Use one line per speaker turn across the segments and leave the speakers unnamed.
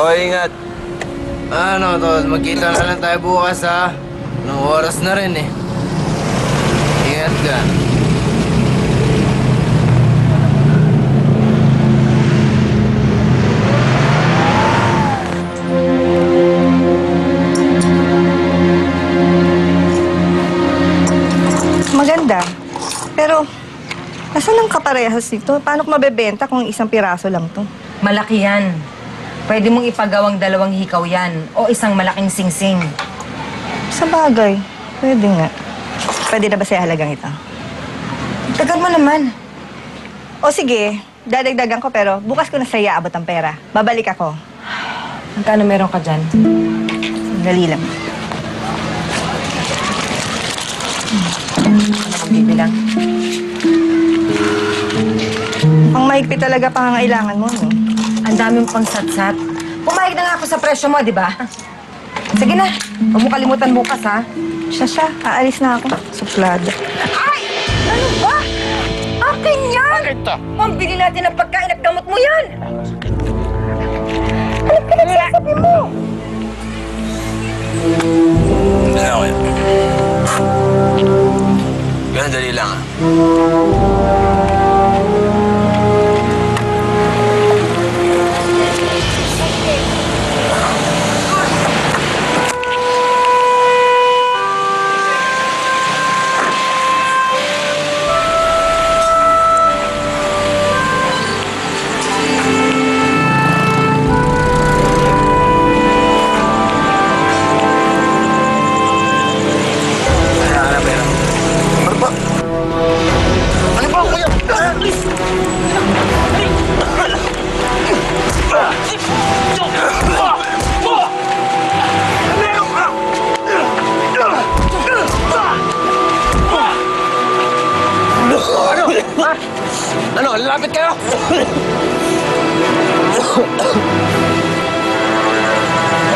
O, ingat. Ano, tol, magkita na lang tayo bukas, ha? Anong oras na rin, eh. Ingat ka.
Maganda. Pero, nasaan ang kaparehas nito? Paano ko mabebenta kung isang piraso lang to?
Malaki yan. Pwede mong ipagawang 2 hikaw yan o isang malaking singsing.
Sa bagay, pwede nga. Pwede na ba sa halagang ito?
Tagal mo naman.
O sige, dadagdagan ko pero bukas ko na sa iaabot ang pera. Babalik ako.
Magkano meron ka dyan?
Sandali lang.
Ano magbibilang?
Ang mahigpit talaga pangangailangan mo, no?
Ang dami mong pang satsat. Pumayag na nga ako sa presyo mo, di ba? Sige na. Huwag mo kalimutan bukas, ha?
Siya, aalis na ako. Suplado.
Ay! Ano ba? Akin yan! Pambili natin ng pagkain at gamot mo yan! Ano pinagsasabi mo?
Hindi na ako yan. Ganun, dali lang, ha? Ano? Lapit kayo!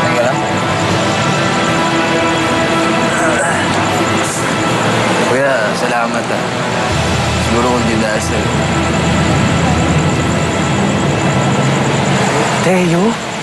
Teka lang. Kuya, salamat, ha. Siguro kung di dahil sa'yo.
Teo?